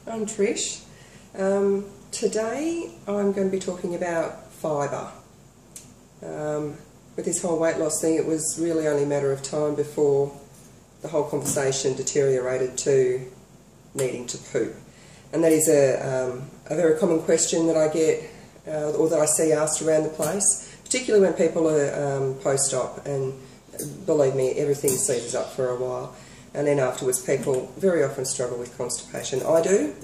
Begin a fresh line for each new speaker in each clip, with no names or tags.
I'm Trish. Today I'm going to be talking about fibre. With this whole weight loss thing, it was really only a matter of time before the whole conversation deteriorated to needing to poop. And that is a very common question that I get or that I see asked around the place, particularly when people are post-op, and believe me, everything seizes up for a while. And then afterwards, people very often struggle with constipation. I do.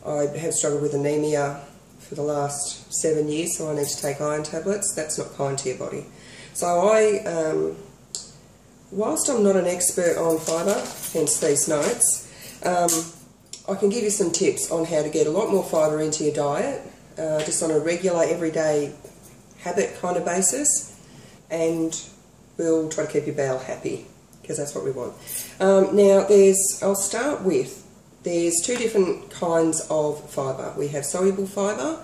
I have struggled with anemia for the last 7 years, so I need to take iron tablets. That's not kind to your body. So whilst I'm not an expert on fibre, hence these notes, I can give you some tips on how to get a lot more fibre into your diet, just on a regular, everyday habit kind of basis, and we'll try to keep your bowel happy, because that's what we want. Now, I'll start with, there's two different kinds of fibre. We have soluble fibre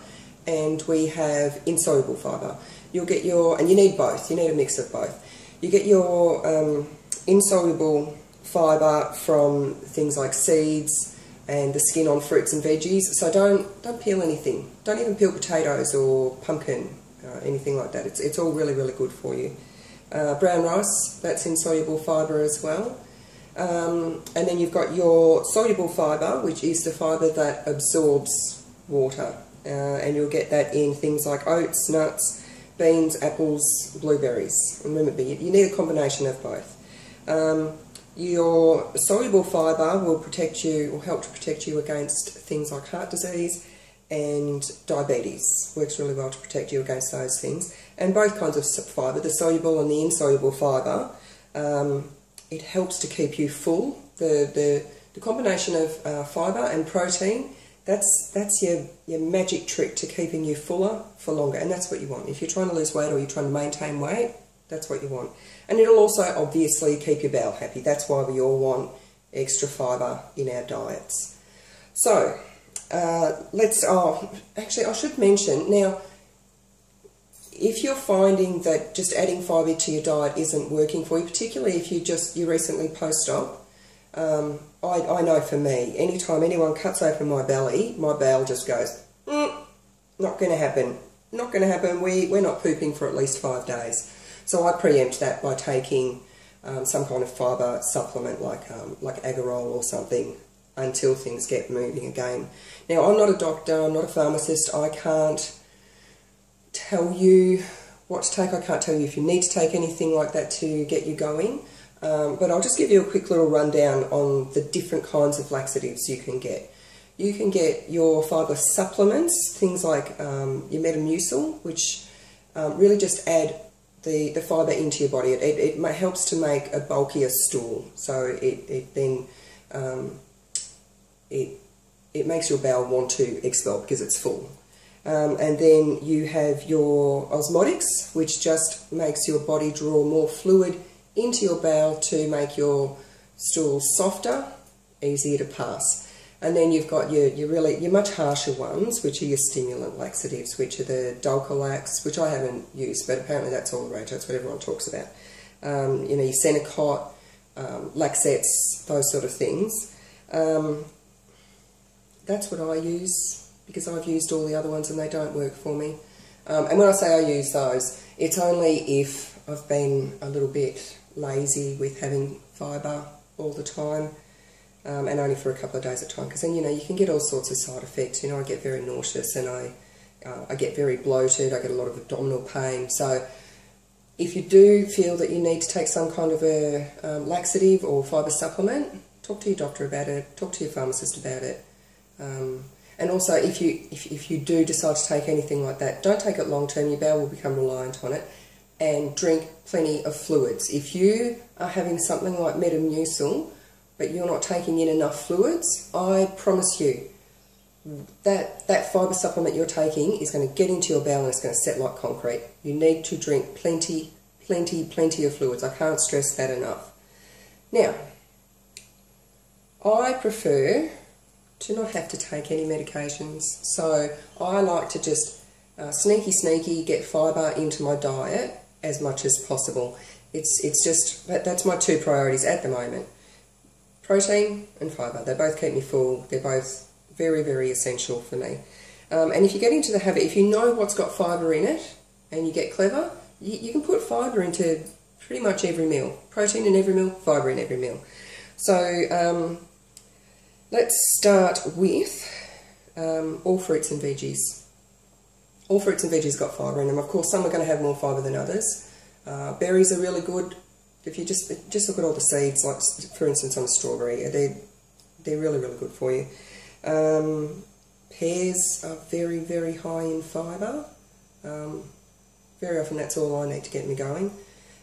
and we have insoluble fibre. You'll get and you need both, you need a mix of both. You get your insoluble fibre from things like seeds and the skin on fruits and veggies, so don't peel anything. Don't even peel potatoes or pumpkin, anything like that. It's all really, really good for you. Brown rice, that's insoluble fibre as well. And then you've got your soluble fibre, which is the fibre that absorbs water. And you'll get that in things like oats, nuts, beans, apples, blueberries. And remember, you need a combination of both. Your soluble fibre will protect you, or help to protect you against things like heart disease and diabetes. Works really well to protect you against those things. And both kinds of fibre, the soluble and the insoluble fibre, it helps to keep you full. The combination of fibre and protein, that's your magic trick to keeping you fuller for longer, and that's what you want. If you're trying to lose weight or you're trying to maintain weight, that's what you want. And it'll also obviously keep your bowel happy. That's why we all want extra fibre in our diets. So, actually I should mention, now, if you're finding that just adding fibre to your diet isn't working for you, particularly if you recently post-op, I know for me, anytime anyone cuts open my belly, my bowel just goes, not going to happen. Not going to happen. We're not pooping for at least 5 days. So I preempt that by taking some kind of fibre supplement like Agarol or something until things get moving again. Now, I'm not a doctor, I'm not a pharmacist, I can't tell you what to take. I can't tell you if you need to take anything like that to get you going, but I'll just give you a quick little rundown on the different kinds of laxatives you can get. You can get your fibre supplements, things like your Metamucil, which really just add the fibre into your body. It helps to make a bulkier stool, so it then it makes your bowel want to expel because it's full. And then you have your osmotics, which just makes your body draw more fluid into your bowel to make your stool softer, easier to pass. And then you've got your much harsher ones, which are your stimulant laxatives, which are the Dulcolax, which I haven't used, but apparently that's all the rage. That's what everyone talks about. You know, your Senecot, Laxettes, those sort of things. That's what I use, because I've used all the other ones and they don't work for me. And when I say I use those, it's only if I've been a little bit lazy with having fibre all the time, and only for a couple of days at a time, because then, you know, you can get all sorts of side effects. You know, I get very nauseous and I get very bloated, I get a lot of abdominal pain. So if you do feel that you need to take some kind of a laxative or fibre supplement, talk to your doctor about it, talk to your pharmacist about it. And also, if you do decide to take anything like that, don't take it long term. Your bowel will become reliant on it. And drink plenty of fluids. If you are having something like Metamucil, but you're not taking in enough fluids, I promise you that fibre supplement you're taking is going to get into your bowel and it's going to set like concrete. You need to drink plenty of fluids. I can't stress that enough. Now, I prefer to not have to take any medications, so I like to just sneaky get fibre into my diet as much as possible. It's just, that's my two priorities at the moment. protein and fibre. They both keep me full. They're both very, very essential for me. And if you get into the habit, if you know what's got fibre in it and you get clever, you can put fibre into pretty much every meal. Protein in every meal, fibre in every meal. So let's start with all fruits and veggies. All fruits and veggies got fibre in them. Of course, some are going to have more fibre than others. Berries are really good. If you just look at all the seeds, like for instance on a strawberry, they're really, really good for you. Pears are very, very high in fibre. Very often that's all I need to get me going.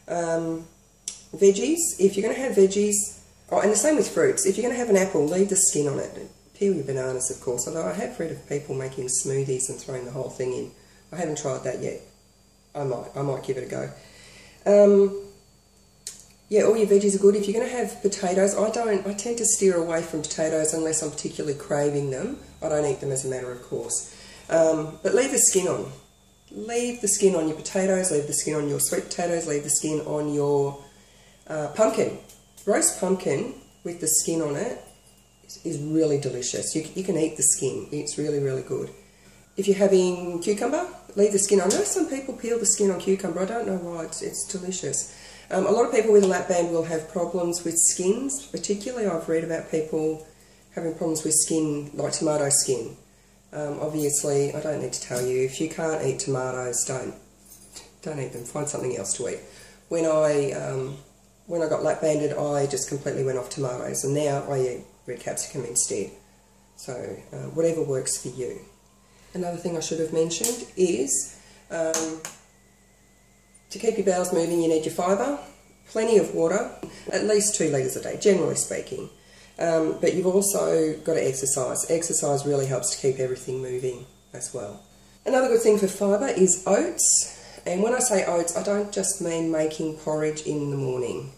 Veggies, if you're going to have veggies, oh, and the same with fruits, if you're going to have an apple, leave the skin on it. Peel your bananas, of course, although I have read of people making smoothies and throwing the whole thing in. I haven't tried that yet. I might give it a go. Yeah, all your veggies are good. If you're going to have potatoes, I tend to steer away from potatoes unless I'm particularly craving them. I don't eat them as a matter of course. But leave the skin on. Leave the skin on your potatoes, leave the skin on your sweet potatoes, leave the skin on your pumpkin. Roast pumpkin with the skin on it is really delicious. You can eat the skin. It's really, really good. If you're having cucumber, leave the skin on. I know some people peel the skin on cucumber. I don't know why. It's delicious. A lot of people with a lap band will have problems with skins. Particularly, I've read about people having problems with skin, like tomato skin. Obviously, I don't need to tell you, if you can't eat tomatoes, don't eat them. Find something else to eat. When I got lap banded, I just completely went off tomatoes, and now I eat red capsicum instead. So whatever works for you. Another thing I should have mentioned is to keep your bowels moving, you need your fibre, plenty of water, at least 2 litres a day, generally speaking. But you've also got to exercise. Exercise really helps to keep everything moving as well. Another good thing for fibre is oats. And when I say oats, I don't just mean making porridge in the morning.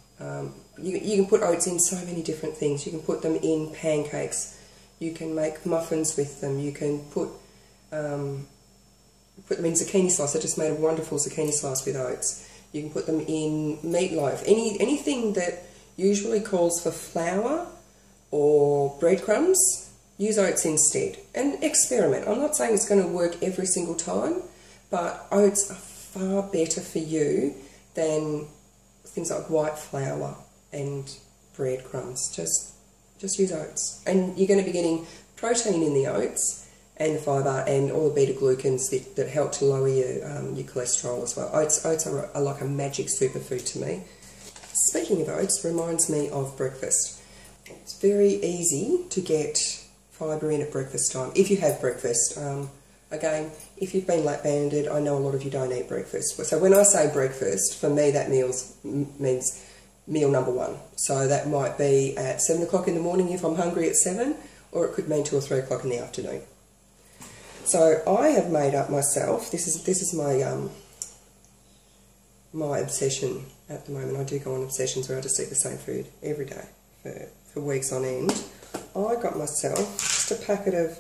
You can put oats in so many different things. You can put them in pancakes. You can make muffins with them. You can put them in zucchini slice. I just made a wonderful zucchini slice with oats. You can put them in meatloaf. Anything that usually calls for flour or breadcrumbs, use oats instead. And experiment. I'm not saying it's going to work every single time, but oats are far better for you than things like white flour and breadcrumbs. Just use oats. And you're going to be getting protein in the oats and the fibre and all the beta-glucans that help to lower your cholesterol as well. Oats are like a magic superfood to me. Speaking of oats, reminds me of breakfast. It's very easy to get fibre in at breakfast time, if you have breakfast. Again, if you've been lap banded, I know a lot of you don't eat breakfast. So when I say breakfast, for me that means meal number 1. So that might be at 7 o'clock in the morning if I'm hungry at 7, or it could mean 2 or 3 o'clock in the afternoon. So I have made up myself, this is my my obsession at the moment. I do go on obsessions where I just eat the same food every day for weeks on end. I got myself just a packet of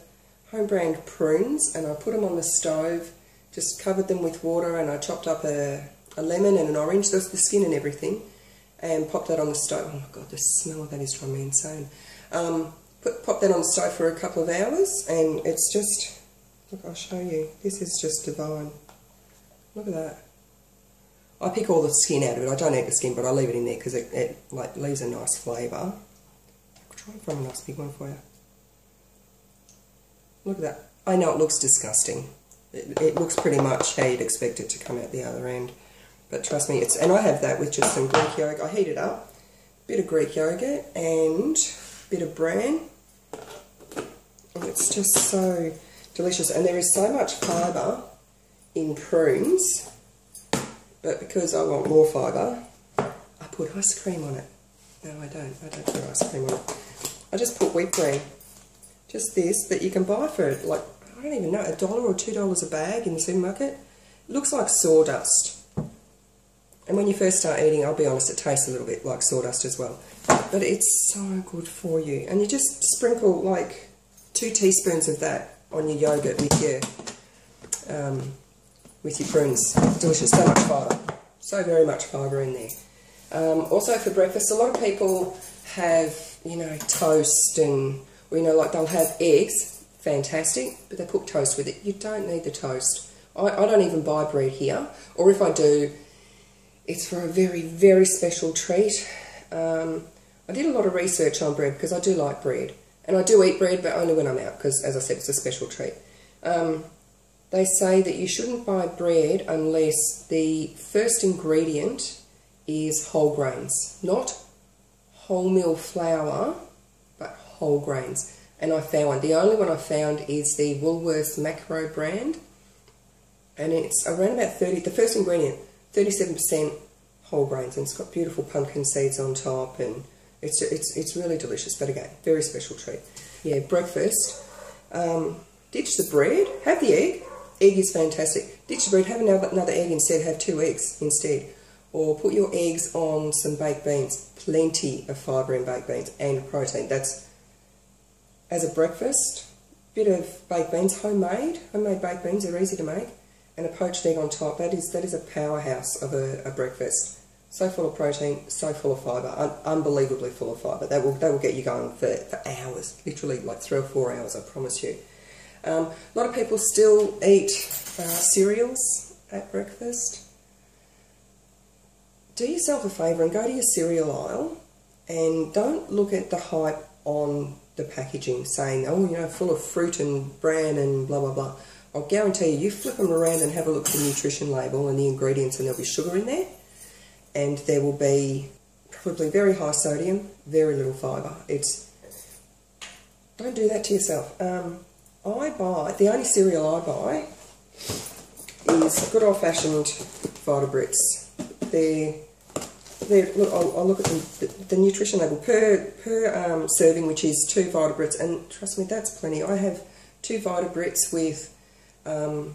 home brand prunes, and I put them on the stove, just covered them with water, and I chopped up a lemon and an orange, the skin and everything, and popped that on the stove. Oh my god, the smell of that is driving me insane. Pop that on the stove for a couple of hours, and it's just, look, I'll show you, this is just divine. Look at that. I pick all the skin out of it. I don't eat the skin, but I leave it in there because it like leaves a nice flavour. I'll try and find a nice big one for you. Look at that. I know it looks disgusting. It looks pretty much how you'd expect it to come out the other end. But trust me, and I have that with just some Greek yogurt. I heat it up, a bit of Greek yogurt and a bit of bran. And it's just so delicious. And there is so much fibre in prunes, but because I want more fibre, I put ice cream on it. No, I don't. I don't put ice cream on it. I just put wheat bran. Just this, that you can buy for, like, I don't even know, $1 or $2 a bag in the supermarket. It looks like sawdust. And when you first start eating, I'll be honest, it tastes a little bit like sawdust as well. But it's so good for you. And you just sprinkle, like, 2 teaspoons of that on your yogurt with your prunes. Delicious, so much fibre. So very much fibre in there. Also for breakfast, a lot of people have, you know, toast and, or, you know, like they'll have eggs, fantastic, but they put toast with it. You don't need the toast. I don't even buy bread here, or if I do, it's for a very, very special treat. I did a lot of research on bread because I do like bread, and I do eat bread, but only when I'm out because, as I said, it's a special treat. They say that you shouldn't buy bread unless the first ingredient is whole grains, not wholemeal flour, but whole grains. And I found one. The only one I found is the Woolworths Macro brand, and it's around about 30. The first ingredient, 37% whole grains, and it's got beautiful pumpkin seeds on top, and it's really delicious. But again, very special treat. Yeah, breakfast. Ditch the bread, have the egg. Egg is fantastic. Ditch the bread, have another egg instead, have 2 eggs instead. Or put your eggs on some baked beans. Plenty of fibre in baked beans and protein. That's, as a breakfast, bit of baked beans, homemade baked beans, they're easy to make, and a poached egg on top. That is a powerhouse of a breakfast. So full of protein, so full of fibre, unbelievably full of fibre. That will get you going for hours, literally like 3 or 4 hours, I promise you. A lot of people still eat cereals at breakfast. Do yourself a favour and go to your cereal aisle and don't look at the hype on the packaging saying, oh, you know, full of fruit and bran and blah, blah, blah. I'll guarantee you, you flip them around and have a look at the nutrition label and the ingredients, and there'll be sugar in there, and there will be probably very high sodium, very little fibre. Don't do that to yourself. The only cereal I buy is good old-fashioned Fibre Brits. Look, I'll look at the nutrition label per serving, which is 2 Fibre Brits, and trust me, that's plenty. I have 2 Fibre Brits with, I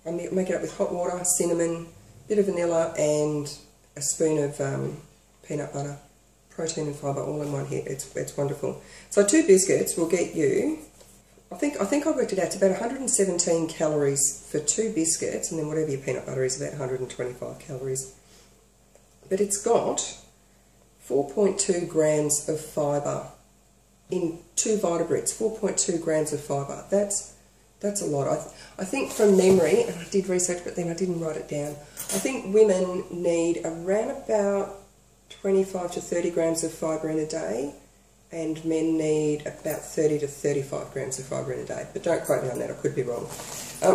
make it up with hot water, cinnamon, bit of vanilla, and a spoon of peanut butter. Protein and fibre all in one hit. It's wonderful. So 2 biscuits will get you, I think I worked it out, to about 117 calories for 2 biscuits, and then whatever your peanut butter is, about 125 calories. But it's got 4.2 grams of fibre in 2 Fibre Brits. 4.2 grams of fibre. That's a lot. I think from memory, and I did research, but then I didn't write it down. I think women need around about 25 to 30 grams of fibre in a day, and men need about 30 to 35 grams of fibre in a day. But don't quote me on that, I could be wrong.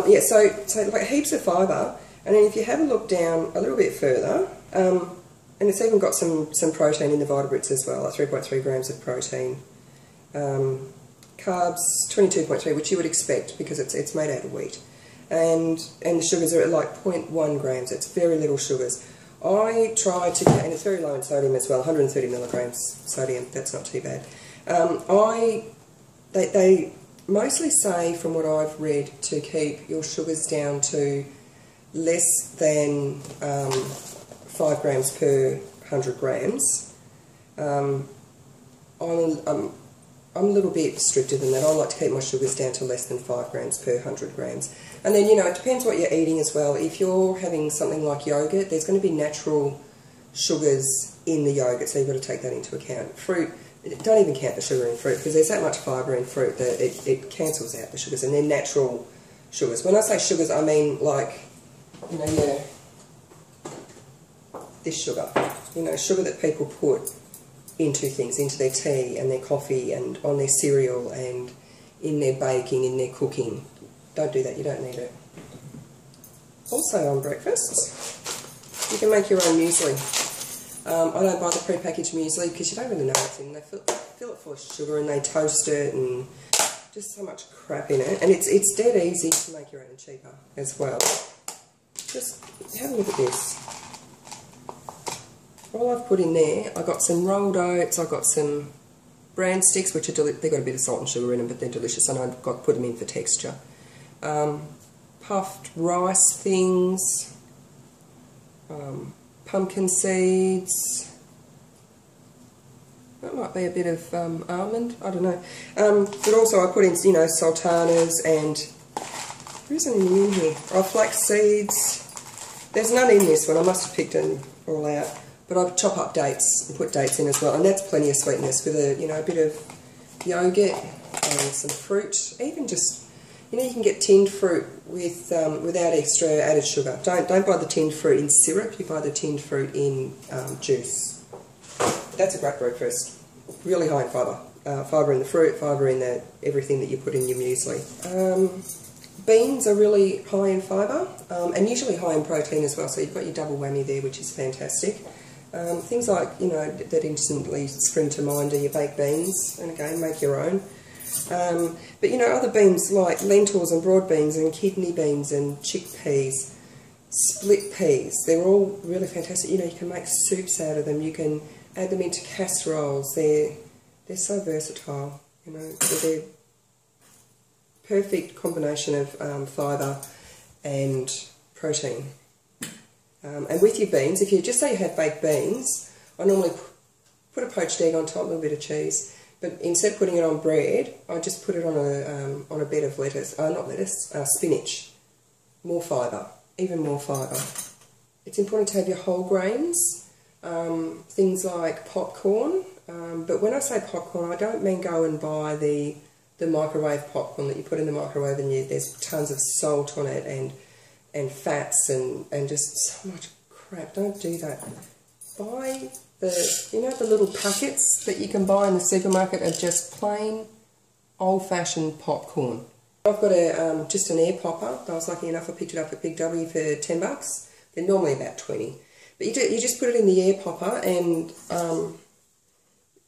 Yeah, so like heaps of fibre, and then if you have a look down a little bit further, and it's even got some protein in the Fibre Brits as well, like 3.3 grams of protein. Carbs, 22.3, which you would expect because it's made out of wheat. And the sugars are at like 0.1 grams, it's very little sugars. I try to get, and it's very low in sodium as well, 130 milligrams sodium, that's not too bad. They mostly say, from what I've read, to keep your sugars down to less than 5 grams per 100 grams. I'm a little bit stricter than that. I like to keep my sugars down to less than 5 grams per 100 grams. And then, you know, it depends what you're eating as well. If you're having something like yogurt, there's going to be natural sugars in the yogurt, so you've got to take that into account. Fruit, don't even count the sugar in fruit, because there's that much fibre in fruit that it cancels out the sugars, and they're natural sugars. When I say sugars, I mean like, you know, this sugar. You know, sugar that people put into things, into their tea and their coffee and on their cereal and in their baking, in their cooking. Don't do that, you don't need it. Also on breakfast, you can make your own muesli. I don't buy the pre-packaged muesli because you don't really know what's in. They fill it full of sugar and they toast it and just so much crap in it. And it's dead easy to make your own, and cheaper as well. Just have a look at this. All I've put in there, I got some rolled oats, I got some bran sticks, which are they've got a bit of salt and sugar in them, but they're delicious, and I've got to put them in for texture. Puffed rice things, pumpkin seeds, that might be a bit of almond, I don't know. But also I put in, you know, sultanas, and there isn't any in here. Oh, flax seeds. There's none in this one, I must have picked them all out. but I chop up dates and put dates in as well, and that's plenty of sweetness with a, a bit of yogurt and some fruit. Even just, you can get tinned fruit with without extra added sugar. Don't buy the tinned fruit in syrup. You buy the tinned fruit in juice. That's a great breakfast. Really high in fibre. Fibre in the fruit, fibre in everything that you put in your muesli. Beans are really high in fibre, and usually high in protein as well, so you've got your double whammy there, which is fantastic. Things like, that instantly spring to mind are your baked beans, and again, make your own. But other beans like lentils and broad beans and kidney beans and chickpeas, split peas, they're all really fantastic. You can make soups out of them, you can add them into casseroles, they're so versatile, they're perfect combination of fibre and protein. And with your beans, if you just say you have baked beans, I normally put a poached egg on top, a little bit of cheese, but instead of putting it on bread, I just put it on a bed of lettuce, spinach. More fibre, even more fibre. It's important to have your whole grains, things like popcorn, but when I say popcorn, I don't mean go and buy the microwave popcorn that you put in the microwave and there's tons of salt on it and fats and just so much crap. Don't do that. Buy the little packets that you can buy in the supermarket of just plain old-fashioned popcorn. I've got just an air popper. I was lucky enough I picked it up at Big W for $10. They're normally about 20. But you just put it in the air popper and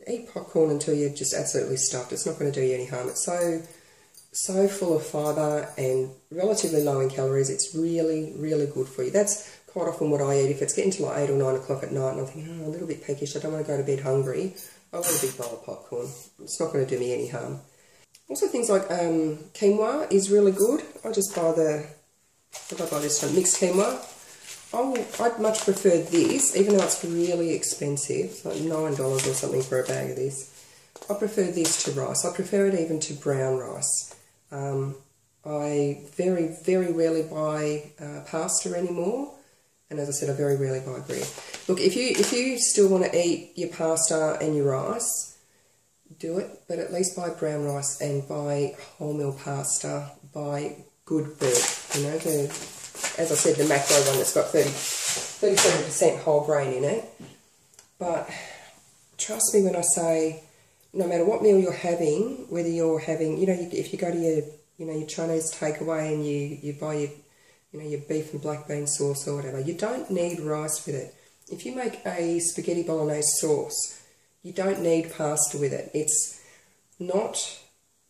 eat popcorn until you're just absolutely stuffed. It's not going to do you any harm. It's so full of fibre and relatively low in calories. It's really, really good for you. That's quite often what I eat. If it's getting to like 8 or 9 o'clock at night and I'm thinking, a little bit peckish, I don't want to go to bed hungry, I want a big bowl of popcorn. It's not going to do me any harm. Also things like quinoa is really good. I just buy what did I buy this time? Mixed quinoa. I'd much prefer this, even though it's really expensive. It's like $9 or something for a bag of this. I prefer this to rice. I prefer it even to brown rice. I very, very rarely buy pasta anymore. And as I said, I very rarely buy bread. Look, if you still want to eat your pasta and your rice, do it. But at least buy brown rice and buy wholemeal pasta. Buy good bread. As I said, the macro one that's got 37% whole grain in it. But trust me when I say, no matter what meal you're having, whether you're having, if you go to your Chinese takeaway and you buy your beef and black bean sauce or whatever, you don't need rice with it. If you make a spaghetti bolognese sauce, you don't need pasta with it. It's not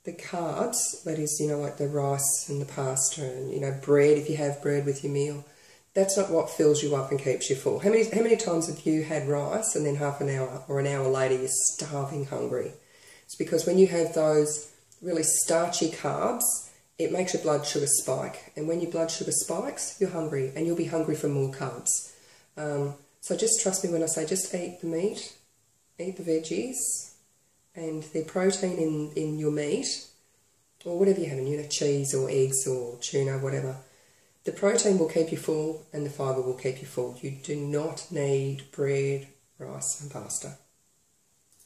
the carbs, that is, like the rice and the pasta and, bread, if you have bread with your meal, that's not what fills you up and keeps you full. How many times have you had rice and then half an hour or an hour later you're starving hungry? It's because when you have those really starchy carbs, it makes your blood sugar spike. And when your blood sugar spikes, you're hungry and you'll be hungry for more carbs. So just trust me when I say just eat the meat, eat the veggies, and the protein in your meat, or whatever you're having, cheese or eggs or tuna, whatever, the protein will keep you full and the fibre will keep you full. You do not need bread, rice and pasta.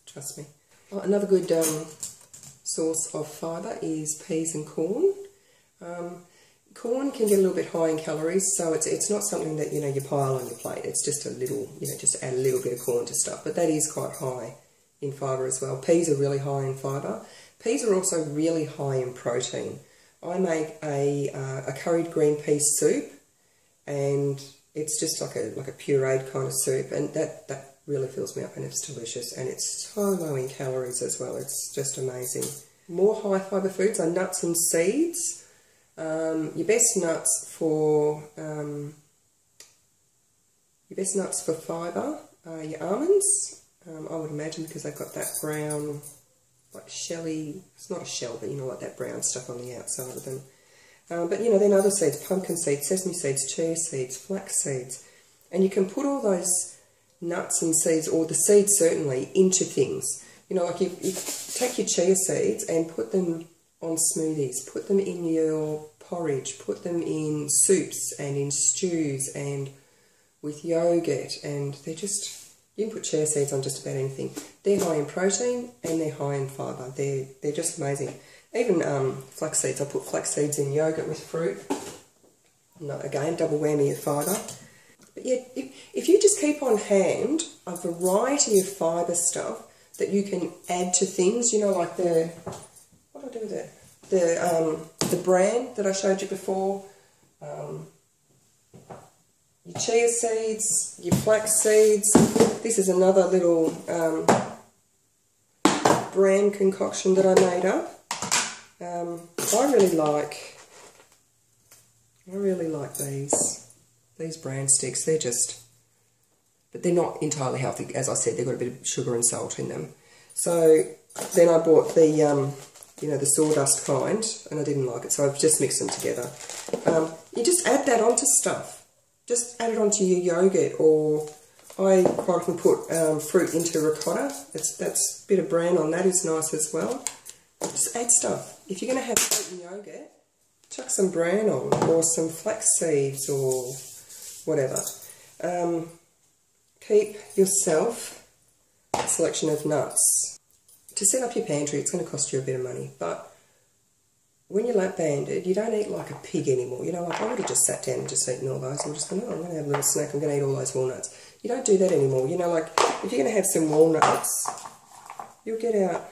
Trust me. Another good source of fibre is peas and corn. Corn can get a little bit high in calories, so it's not something that, you pile on your plate. It's just a little, just add a little bit of corn to stuff, but that is quite high in fibre as well. Peas are really high in fibre. Peas are also really high in protein. I make a curried green pea soup, and it's just like a pureed kind of soup, and that really fills me up, and it's delicious, and it's so low in calories as well. It's just amazing. More high fibre foods are nuts and seeds. Your best nuts for fibre are your almonds. I would imagine, because they've got that brown, like shelly, it's not a shell, but like that brown stuff on the outside of them. But then other seeds, pumpkin seeds, sesame seeds, chia seeds, flax seeds. And you can put all those nuts and seeds, or the seeds certainly, into things. Like you take your chia seeds and put them on smoothies, put them in your porridge, put them in soups and in stews and with yogurt, and they're just You can put chia seeds on just about anything. They're high in protein and they're high in fibre. They're just amazing. Even flax seeds. I put flax seeds in yogurt with fruit. No, again, double whammy of fibre. But yeah, if you just keep on hand a variety of fibre stuff that you can add to things, you know, like the, what do I do with it? The bran that I showed you before, your chia seeds, your flax seeds. This is another little bran concoction that I made up. I really like these bran sticks. They're just, but they're not entirely healthy. As I said, they've got a bit of sugar and salt in them. So then I bought the, you know, the sawdust kind, and I didn't like it, so I've just mixed them together. You just add that onto stuff. Just add it onto your yogurt, or I quite often put fruit into ricotta. That's a bit of bran on that is nice as well. Just add stuff. If you're going to have fruit in yogurt, chuck some bran on, or some flax seeds, or whatever. Keep yourself a selection of nuts. To set up your pantry, it's going to cost you a bit of money, but when you're lap-banded, you don't eat like a pig anymore. You know, like I would have just sat down and just eaten all those. I'm just going, oh, I'm going to have a little snack, I'm going to eat all those walnuts. You don't do that anymore. You know, like, if you're going to have some walnuts, you'll get out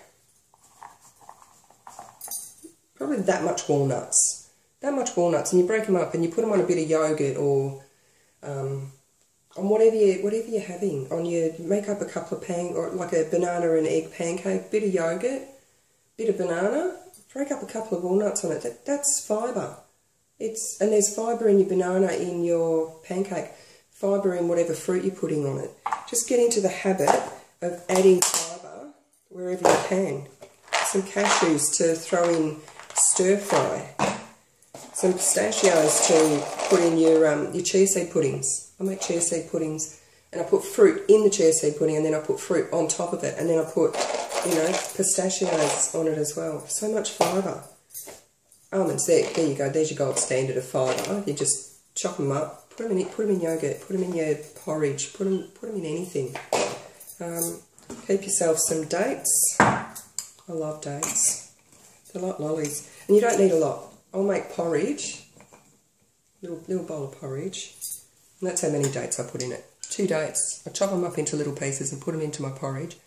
probably that much walnuts, and you break them up and you put them on a bit of yogurt, or on whatever you're having. On your, make up a couple of or like a banana and egg pancake, bit of yogurt, bit of banana, break up a couple of walnuts on it. That's fibre. And there's fibre in your banana, in your pancake, fibre in whatever fruit you're putting on it. Just get into the habit of adding fibre wherever you can. Some cashews to throw in stir fry. Some pistachios to put in your chia seed puddings. I make chia seed puddings, and I put fruit in the chia seed pudding, and then I put fruit on top of it, and then I put, you know, pistachios on it as well. So much fibre. Almonds, there you go. There's your gold standard of fibre. You just chop them up, put them in yogurt, put them in your porridge, put them in anything. Keep yourself some dates. I love dates. They're like lollies, and you don't need a lot. I'll make porridge, little bowl of porridge, and that's how many dates I put in it. 2 dates. I chop them up into little pieces and put them into my porridge.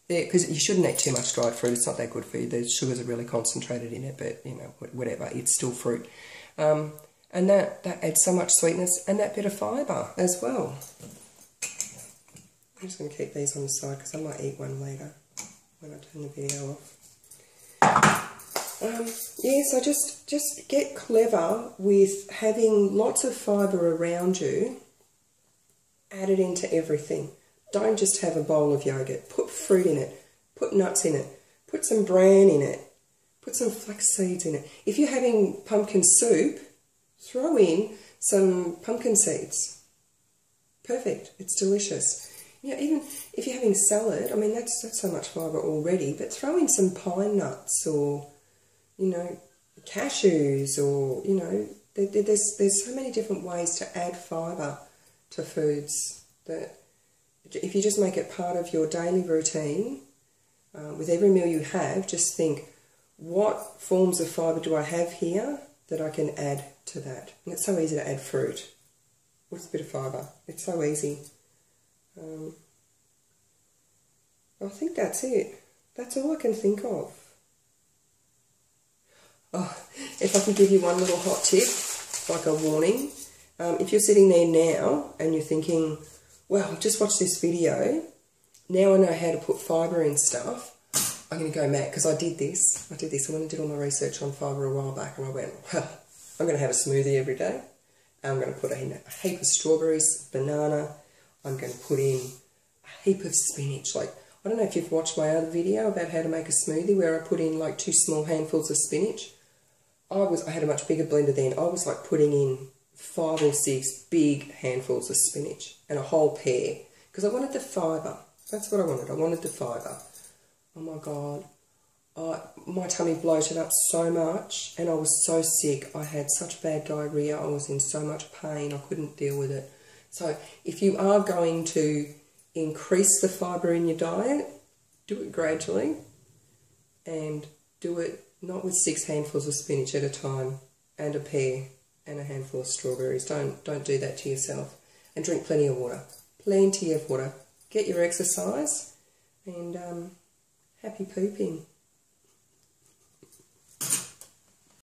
Because you shouldn't eat too much dried fruit, it's not that good for you. The sugars are really concentrated in it, but, you know, whatever, it's still fruit. And that adds so much sweetness and that bit of fibre as well. I'm just going to keep these on the side because I might eat one later when I turn the video off. Yeah, so just get clever with having lots of fibre around you. Add it into everything. Don't just have a bowl of yogurt. Put fruit in it. Put nuts in it. Put some bran in it. Put some flax seeds in it. If you're having pumpkin soup, throw in some pumpkin seeds. Perfect. It's delicious. You know, even if you're having salad, I mean, that's so much fibre already, but throw in some pine nuts, or, you know, cashews, or, you know, there's so many different ways to add fibre to foods that if you just make it part of your daily routine, with every meal you have, just think, what forms of fibre do I have here that I can add to that? And it's so easy to add fruit. What's a bit of fibre? It's so easy. I think that's it. That's all I can think of. Oh, if I can give you one little hot tip, like a warning, if you're sitting there now and you're thinking, well, I've just watched this video, now I know how to put fibre in stuff, I'm going to go mad, because I did this. I went and did all my research on fibre a while back, and I went, well, I'm going to have a smoothie every day. I'm going to put in a heap of strawberries, banana. I'm going to put in a heap of spinach. Like, I don't know if you've watched my other video about how to make a smoothie, where I put in like 2 small handfuls of spinach. I had a much bigger blender then. I was like putting in 5 or 6 big handfuls of spinach and a whole pear, because I wanted the fibre. That's what I wanted. I wanted the fibre. Oh my God. My tummy bloated up so much, and I was so sick. I had such bad diarrhea. I was in so much pain. I couldn't deal with it. So if you are going to increase the fibre in your diet, do it gradually, and do it not with 6 handfuls of spinach at a time and a pear and a handful of strawberries. Don't do that to yourself. And drink plenty of water. Plenty of water. Get your exercise, and happy pooping.